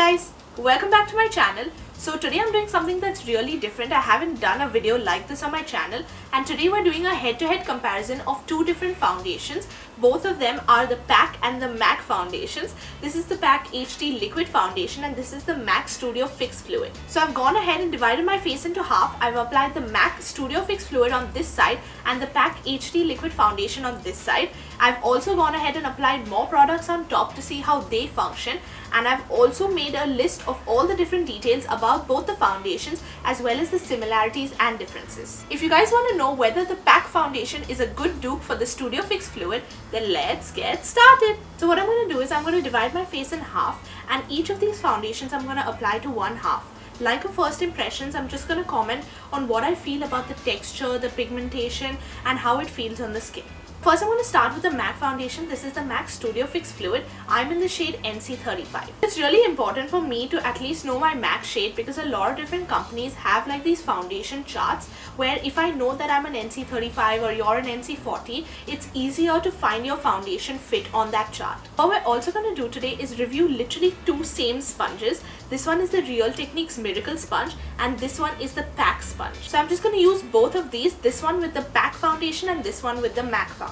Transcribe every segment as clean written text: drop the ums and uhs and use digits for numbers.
guys, welcome back to my channel. So today I'm doing something that's really different. I haven't done a video like this on my channel, and today we're doing a head-to-head comparison of two different foundations. Both of them are the PAC and the MAC foundations. This is the PAC HD Liquid Foundation and this is the MAC Studio Fix Fluid. So I've gone ahead and divided my face into half. I've applied the MAC Studio Fix Fluid on this side and the PAC HD Liquid Foundation on this side. I've also gone ahead and applied more products on top to see how they function, and I've also made a list of all the different details about both the foundations as well as the similarities and differences. If you guys want to know whether the PAC foundation is a good dupe for the Studio Fix Fluid, then let's get started. So what I'm going to do is I'm going to divide my face in half, and each of these foundations I'm going to apply to one half. Like a first impressions, I'm just going to comment on what I feel about the texture, the pigmentation, and how it feels on the skin. First, I'm going to start with the MAC foundation. This is the MAC Studio Fix Fluid. I'm in the shade NC35. It's really important for me to at least know my MAC shade because a lot of different companies have like these foundation charts where if I know that I'm an NC35 or you're an NC40, it's easier to find your foundation fit on that chart. What we're also going to do today is review literally two same sponges. This one is the Real Techniques Miracle Sponge and this one is the PAC sponge. So I'm just going to use both of these, this one with the PAC foundation and this one with the MAC foundation.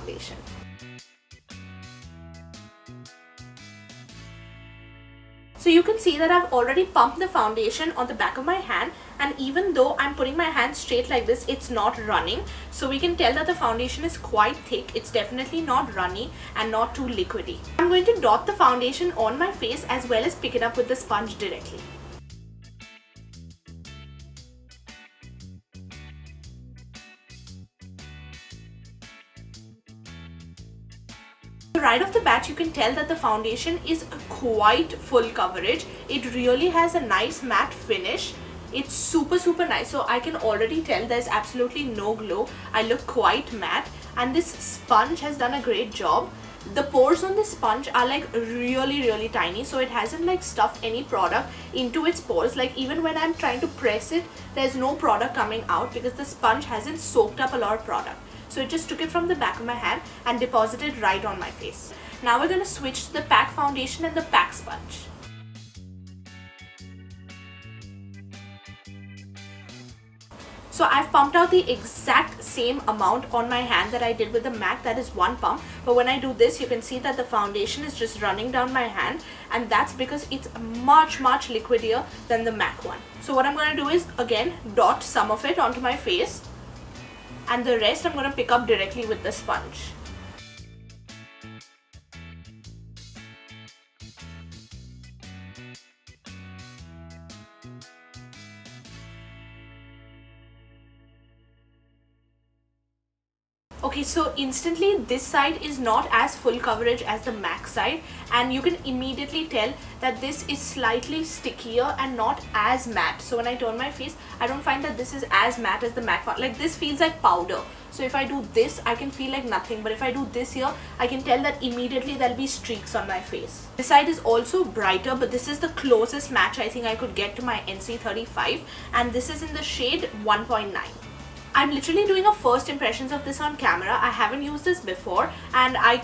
So you can see that I've already pumped the foundation on the back of my hand, and even though I'm putting my hand straight like this, it's not running. So we can tell that the foundation is quite thick. It's definitely not runny and not too liquidy. I'm going to dot the foundation on my face as well as pick it up with the sponge directly. Right off the bat, you can tell that the foundation is quite full coverage. It really has a nice matte finish. It's super nice. So I can already tell there's absolutely no glow. I look quite matte, and this sponge has done a great job. The pores on this sponge are like really tiny, so it hasn't like stuffed any product into its pores. Like even when I'm trying to press it, there's no product coming out because the sponge hasn't soaked up a lot of product. So it just took it from the back of my hand and deposited right on my face. Now we're going to switch to the PAC foundation and the PAC sponge. So I've pumped out the exact same amount on my hand that I did with the MAC, that is one pump. But when I do this, you can see that the foundation is just running down my hand, and that's because it's much liquidier than the MAC one. So what I'm going to do is again dot some of it onto my face, and the rest I'm going to pick up directly with the sponge. Okay, so instantly this side is not as full coverage as the MAC side, and you can immediately tell that this is slightly stickier and not as matte. So when I turn my face, I don't find that this is as matte as the MAC one. Like this feels like powder. So if I do this, I can feel like nothing, but if I do this here, I can tell that immediately there'll be streaks on my face. This side is also brighter, but this is the closest match I think I could get to my NC35, and this is in the shade 1.9. I'm literally doing a first impressions of this on camera. I haven't used this before, and I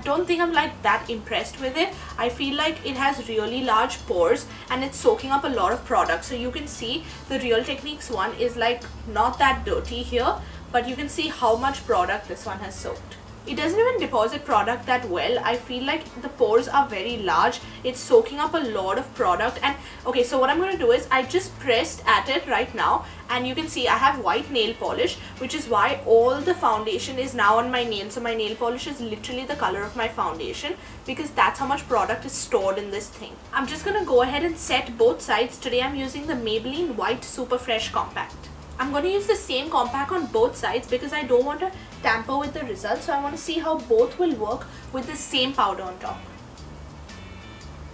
don't think I'm like that impressed with it. I feel like it has really large pores and it's soaking up a lot of product. So you can see the Real Techniques one is like not that dirty here, but you can see how much product this one has soaked. It doesn't even deposit product that well. I feel like the pores are very large. It's soaking up a lot of product. And okay, so what I'm going to do is I just pressed at it right now, and you can see I have white nail polish, which is why all the foundation is now on my nail. So my nail polish is literally the color of my foundation because that's how much product is stored in this thing. I'm just going to go ahead and set both sides. Today I'm using the Maybelline White Super Fresh Compact. I'm going to use the same compact on both sides because I don't want to tamper with the results. So I want to see how both will work with the same powder on top.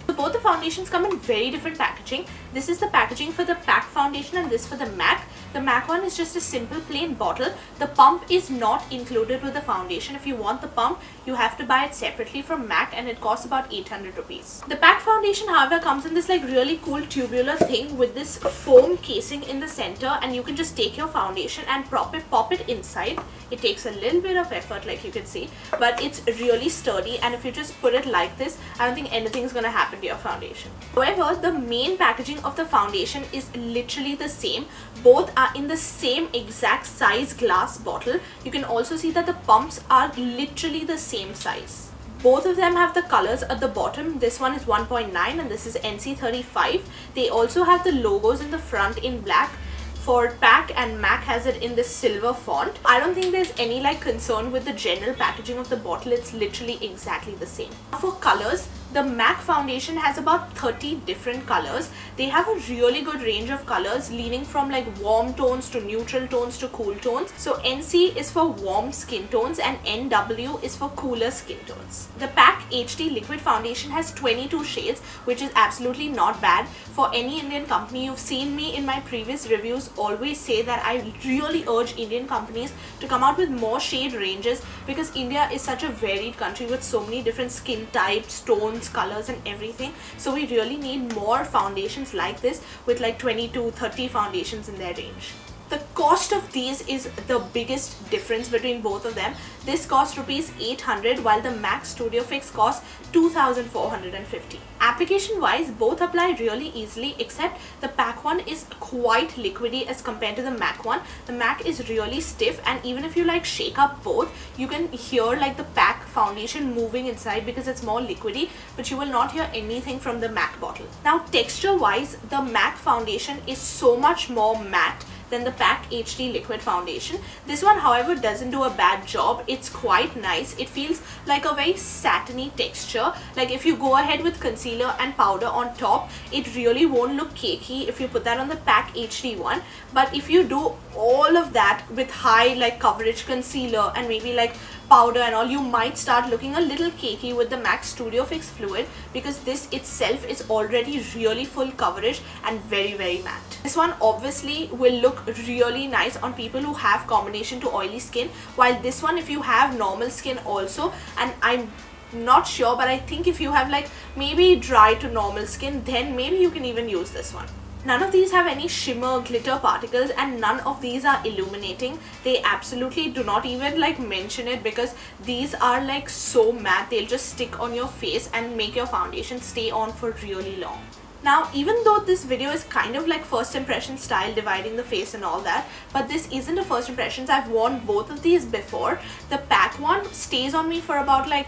So both the foundations come in very different packaging. This is the packaging for the PAC foundation and this for the MAC. The The MAC one is just a simple plain bottle. The pump is not included with the foundation. If you want the pump, you have to buy it separately from MAC, and it costs about 800 rupees. The PAC foundation, however, comes in this like really cool tubular thing with this foam casing in the center, and you can just take your foundation and pop it inside. It takes a little bit of effort, like you can see, but it's really sturdy, and if you just put it like this, I don't think anything's gonna happen to your foundation. However, the main packaging of the foundation is literally the same. Both are in the same exact size glass bottle. You can also see that the pumps are literally the same size. Both of them have the colors at the bottom. This one is 1.9 and this is NC35. They also have the logos in the front in black. For PAC and MAC has it in this silver font. I don't think there's any like concern with the general packaging of the bottle. It's literally exactly the same. For colors, the MAC foundation has about 30 different colors. They have a really good range of colors, leaning from like warm tones to neutral tones to cool tones. So NC is for warm skin tones and NW is for cooler skin tones. The PAC HD liquid foundation has 22 shades, which is absolutely not bad. For any Indian company, you've seen me in my previous reviews always say that I really urge Indian companies to come out with more shade ranges, because India is such a varied country with so many different skin types, tones, colors and everything. So we really need more foundations like this with like 20-30 foundations in their range. The cost of these is the biggest difference between both of them. This costs rupees 800 while the MAC Studio Fix costs 2450. Application wise, both apply really easily, except the PAC one is quite liquidy as compared to the MAC one. The MAC is really stiff, and even if you like shake up both, you can hear like the PAC foundation moving inside because it's more liquidy, but you will not hear anything from the MAC bottle. Now texture wise, the MAC foundation is so much more matte than the PAC HD liquid foundation. This one, however, doesn't do a bad job. It's quite nice. It feels like a very satiny texture. Like if you go ahead with concealer and powder on top, it really won't look cakey if you put that on the PAC HD one. But if you do all of that with high like coverage concealer and maybe like powder and all, you might start looking a little cakey with the MAC Studio Fix fluid, because this itself is already really full coverage and very matte. This one obviously will look really nice on people who have combination to oily skin, while this one, if you have normal skin also, and I'm not sure, but I think if you have like maybe dry to normal skin, then maybe you can even use this one. None of these have any shimmer glitter particles, and none of these are illuminating. They absolutely do not even like mention it, because these are like so matte, they'll just stick on your face and make your foundation stay on for really long. Now, even though this video is kind of like first impression style, dividing the face and all that, but this isn't a first impressions. I've worn both of these before. The PAC one stays on me for about like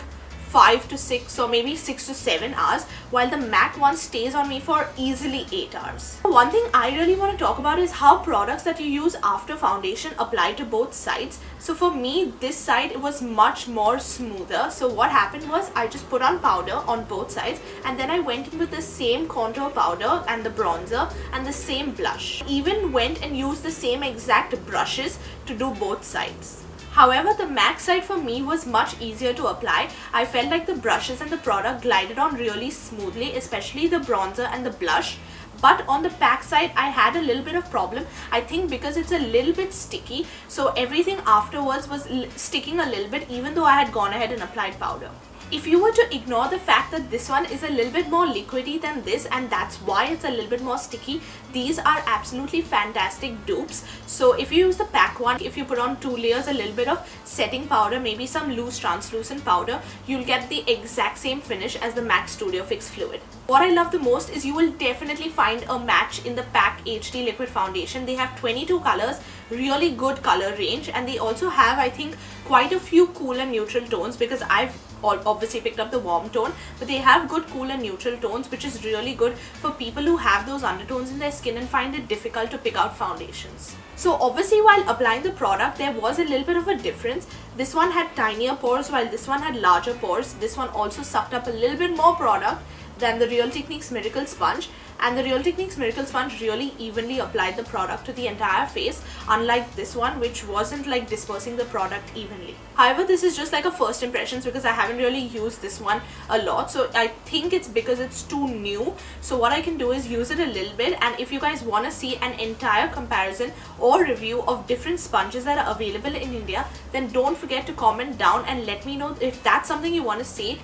5 to 6 or maybe 6 to 7 hours, while the MAC one stays on me for easily 8 hours. One thing I really want to talk about is how products that you use after foundation apply to both sides. So for me, this side was much more smoother. So what happened was I just put on powder on both sides, and then I went in with the same contour powder and the bronzer and the same blush. Even went and used the same exact brushes to do both sides. However, the MAC side for me was much easier to apply. I felt like the brushes and the product glided on really smoothly, especially the bronzer and the blush. But on the PAC side, I had a little bit of problem. I think because it's a little bit sticky, so everything afterwards was sticking a little bit, even though I had gone ahead and applied powder. If you were to ignore the fact that this one is a little bit more liquidy than this, and that's why it's a little bit more sticky, these are absolutely fantastic dupes. So if you use the PAC one, if you put on 2 layers, a little bit of setting powder, maybe some loose translucent powder, you'll get the exact same finish as the MAC Studio Fix fluid. What I love the most is you will definitely find a match in the PAC HD liquid foundation. They have 22 colors, really good color range, and they also have, I think, quite a few cool and neutral tones, because I've obviously picked up the warm tone, but they have good cool and neutral tones, which is really good for people who have those undertones in their skin and find it difficult to pick out foundations. So obviously while applying the product, there was a little bit of a difference. This one had tinier pores while this one had larger pores. This one also sucked up a little bit more product. than the Real Techniques Miracle Sponge, and the Real Techniques Miracle Sponge really evenly applied the product to the entire face, unlike this one which wasn't like dispersing the product evenly. However, this is just like a first impressions because I haven't really used this one a lot, so I think it's because it's too new. So what I can do is use it a little bit, and if you guys want to see an entire comparison or review of different sponges that are available in India, then don't forget to comment down and let me know if that's something you want to see.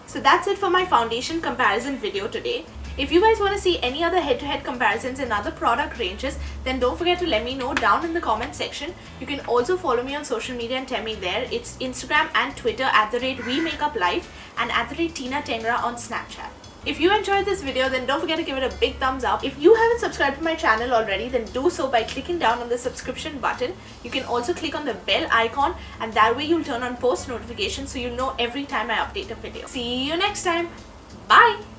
So that's it for my foundation comparison video today. If you guys want to see any other head-to-head comparisons in other product ranges, then don't forget to let me know down in the comment section. You can also follow me on social media and tell me there. It's Instagram and Twitter @WeMakeupLife and @TinaTengra on Snapchat. If you enjoyed this video, then don't forget to give it a big thumbs up. If you haven't subscribed to my channel already, then do so by clicking down on the subscription button. You can also click on the bell icon, and that way you'll turn on post notifications so you'll know every time I update a video. See you next time. Bye!